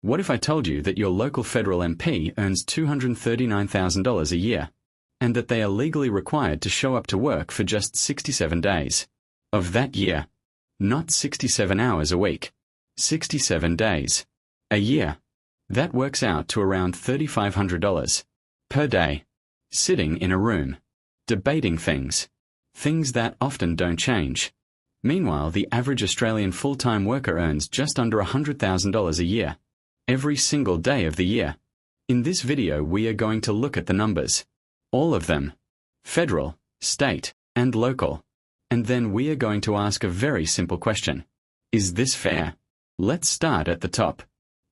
What if I told you that your local federal MP earns $239,000 a year, and that they are legally required to show up to work for just 67 days of that year? Not 67 hours a week. 67 days a year. That works out to around $3,500 per day, sitting in a room, debating things that often don't change. Meanwhile, the average Australian full-time worker earns just under $100,000 a year, every single day of the year. In this video we are going to look at the numbers, all of them, federal, state, and local. And then we are going to ask a very simple question. Is this fair? Let's start at the top.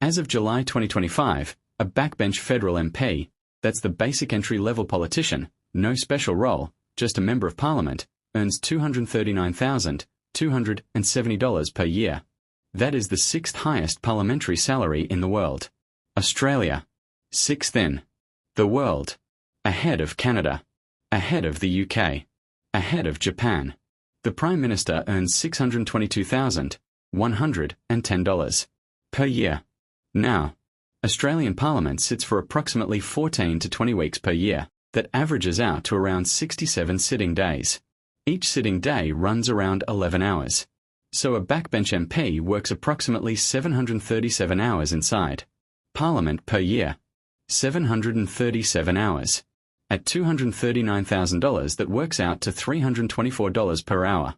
As of July 2025, a backbench federal MP, that's the basic entry-level politician, no special role, just a member of parliament, earns $239,270 per year. That is the 6th highest parliamentary salary in the world. Australia, 6th in the world, ahead of Canada, ahead of the UK, ahead of Japan. The Prime Minister earns $622,110 per year. Now, Australian Parliament sits for approximately 14 to 20 weeks per year. That averages out to around 67 sitting days. Each sitting day runs around 11 hours. So a backbench MP works approximately 737 hours inside Parliament per year. 737 hours. At $239,000, that works out to $324 per hour,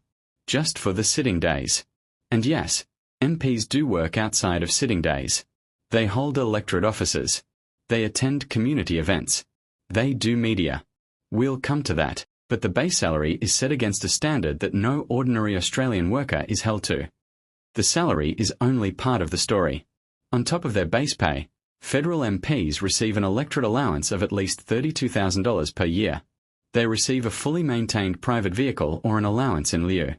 just for the sitting days. And yes, MPs do work outside of sitting days. They hold electorate offices. They attend community events. They do media. We'll come to that, but the base salary is set against a standard that no ordinary Australian worker is held to. The salary is only part of the story. On top of their base pay, federal MPs receive an electorate allowance of at least $32,000 per year. They receive a fully maintained private vehicle or an allowance in lieu.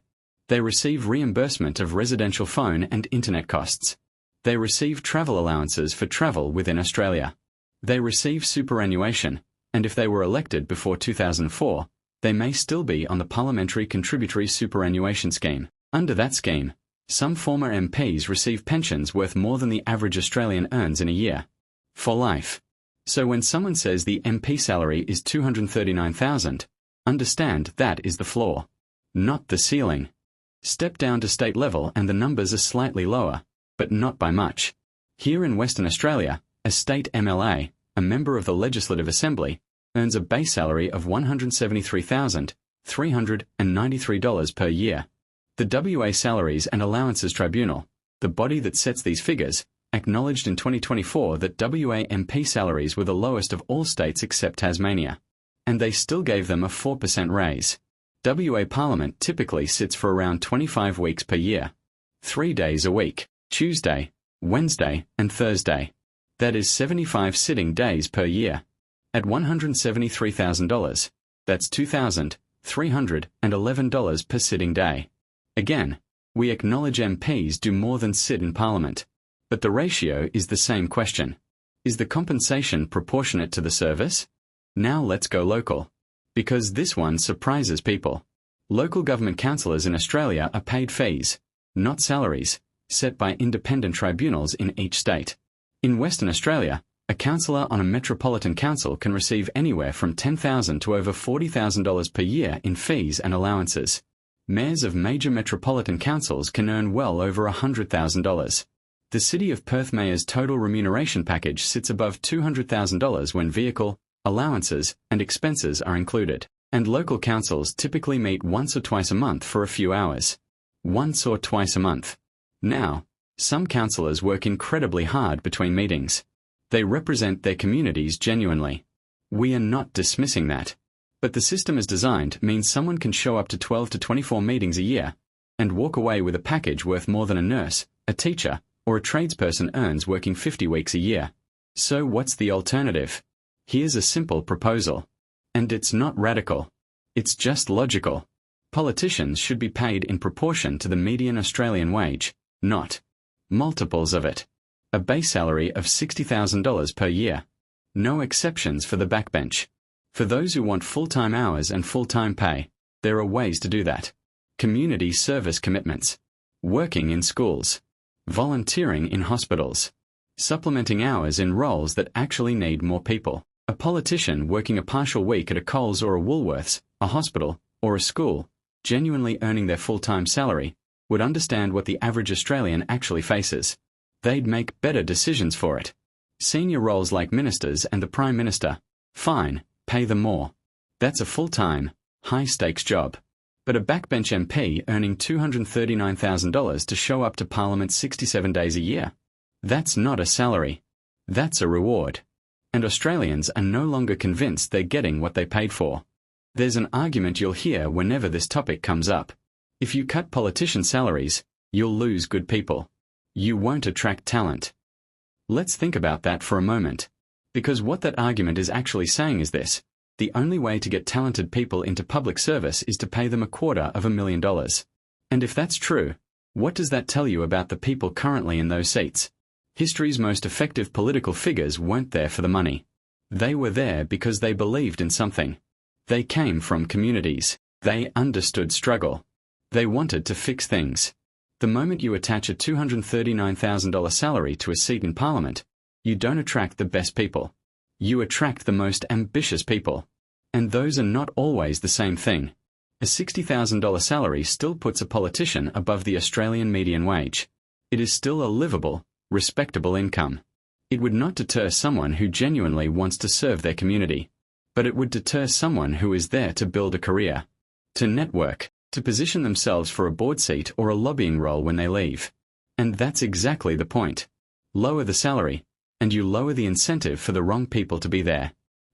They receive reimbursement of residential phone and internet costs. They receive travel allowances for travel within Australia. They receive superannuation, and if they were elected before 2004, they may still be on the Parliamentary Contributory Superannuation Scheme. Under that scheme, some former MPs receive pensions worth more than the average Australian earns in a year. For life. So when someone says the MP salary is $239,000, understand that is the floor, not the ceiling. Step down to state level and the numbers are slightly lower, but not by much. Here in Western Australia, a state MLA, a member of the Legislative Assembly, earns a base salary of $173,393 per year. The WA Salaries and Allowances Tribunal, the body that sets these figures, acknowledged in 2024 that WA MP salaries were the lowest of all states except Tasmania. And they still gave them a 4% raise. WA Parliament typically sits for around 25 weeks per year. 3 days a week, Tuesday, Wednesday, and Thursday. That is 75 sitting days per year. At $173,000, that's $2,311 per sitting day. Again, we acknowledge MPs do more than sit in Parliament. But the ratio is the same question. Is the compensation proportionate to the service? Now let's go local. Because this one surprises people. Local government councillors in Australia are paid fees, not salaries, set by independent tribunals in each state. In Western Australia, a councillor on a metropolitan council can receive anywhere from $10,000 to over $40,000 per year in fees and allowances. Mayors of major metropolitan councils can earn well over $100,000. The City of Perth Mayor's total remuneration package sits above $200,000 when vehicle, allowances, and expenses are included. And local councils typically meet once or twice a month for a few hours. Once or twice a month. Now, some councillors work incredibly hard between meetings. They represent their communities genuinely. We are not dismissing that. But the system as designed means someone can show up to 12 to 24 meetings a year and walk away with a package worth more than a nurse, a teacher, or a tradesperson earns working 50 weeks a year. So what's the alternative? Here's a simple proposal. And it's not radical. It's just logical. Politicians should be paid in proportion to the median Australian wage, not multiples of it. A base salary of $60,000 per year. No exceptions for the backbench. For those who want full-time hours and full-time pay, there are ways to do that. Community service commitments. Working in schools. Volunteering in hospitals. supplementing hours in roles that actually need more people. A politician working a partial week at a Coles or a Woolworths, a hospital, or a school, genuinely earning their full-time salary, would understand what the average Australian actually faces. They'd make better decisions for it. Senior roles like ministers and the Prime Minister, fine, pay them more. That's a full-time, high-stakes job. But a backbench MP earning $239,000 to show up to Parliament 67 days a year? That's not a salary. That's a reward. And Australians are no longer convinced they're getting what they paid for. There's an argument you'll hear whenever this topic comes up. If you cut politician salaries, you'll lose good people. You won't attract talent. Let's think about that for a moment. Because what that argument is actually saying is this: the only way to get talented people into public service is to pay them $250,000. And if that's true, what does that tell you about the people currently in those seats? History's most effective political figures weren't there for the money. They were there because they believed in something. They came from communities. They understood struggle. They wanted to fix things. The moment you attach a $239,000 salary to a seat in Parliament, you don't attract the best people. You attract the most ambitious people. And those are not always the same thing. A $60,000 salary still puts a politician above the Australian median wage. It is still a livable, respectable income. It would not deter someone who genuinely wants to serve their community. But it would deter someone who is there to build a career, to network, to position themselves for a board seat or a lobbying role when they leave. And that's exactly the point. Lower the salary, and you lower the incentive for the wrong people to be there.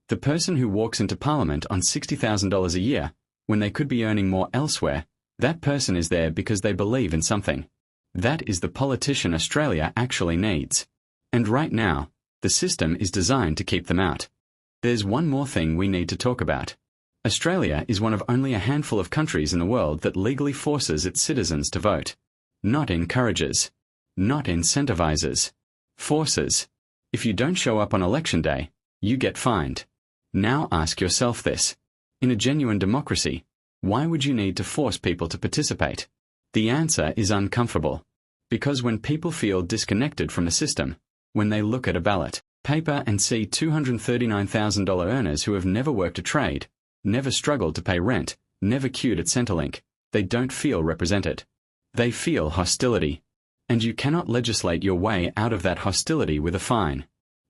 The person who walks into Parliament on $60,000 a year, when they could be earning more elsewhere, that person is there because they believe in something. That is the politician Australia actually needs. And right now, the system is designed to keep them out. There's one more thing we need to talk about. Australia is one of only a handful of countries in the world that legally forces its citizens to vote. Not encourages. Not incentivizes. Forces. If you don't show up on election day, you get fined. Now ask yourself this. In a genuine democracy, why would you need to force people to participate? The answer is uncomfortable. Because when people feel disconnected from the system, when they look at a ballot paper and see $239,000 earners who have never worked a trade, never struggled to pay rent, never queued at Centrelink, they don't feel represented. They feel hostility. And you cannot legislate your way out of that hostility with a fine.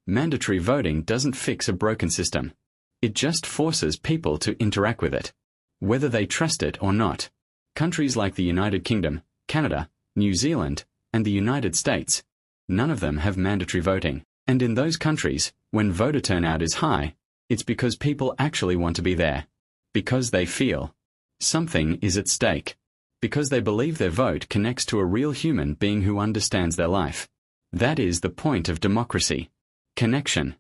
Mandatory voting doesn't fix a broken system. It just forces people to interact with it, whether they trust it or not. Countries like the United Kingdom, Canada, New Zealand, and the United States, none of them have mandatory voting. And in those countries, when voter turnout is high, it's because people actually want to be there. Because they feel something is at stake. Because they believe their vote connects to a real human being who understands their life. That is the point of democracy. Connection.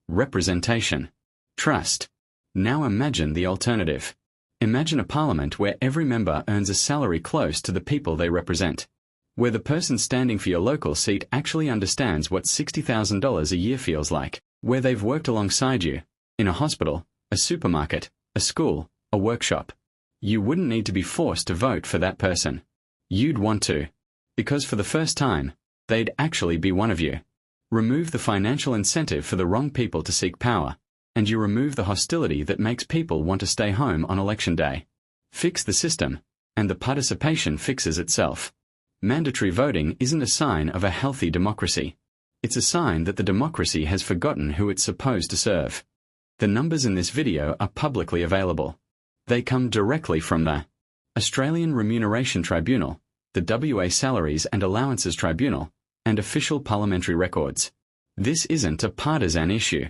Representation. Trust. Now imagine the alternative. Imagine a parliament where every member earns a salary close to the people they represent. Where the person standing for your local seat actually understands what $60,000 a year feels like. Where they've worked alongside you. In a hospital, a supermarket, a school, a workshop. You wouldn't need to be forced to vote for that person. You'd want to. Because for the first time, they'd actually be one of you. Remove the financial incentive for the wrong people to seek power, and you remove the hostility that makes people want to stay home on election day. Fix the system, and the participation fixes itself. Mandatory voting isn't a sign of a healthy democracy. It's a sign that the democracy has forgotten who it's supposed to serve. The numbers in this video are publicly available. They come directly from the Australian Remuneration Tribunal, the WA Salaries and Allowances Tribunal, and official parliamentary records. This isn't a partisan issue.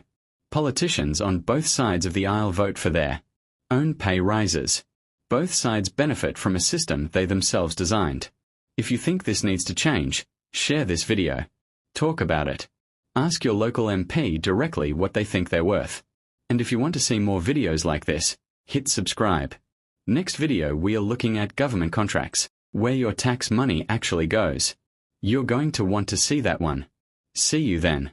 Politicians on both sides of the aisle vote for their own pay rises. Both sides benefit from a system they themselves designed. If you think this needs to change, share this video. Talk about it. Ask your local MP directly what they think they're worth. And if you want to see more videos like this, hit subscribe. Next video we are looking at government contracts, where your tax money actually goes. You're going to want to see that one. See you then.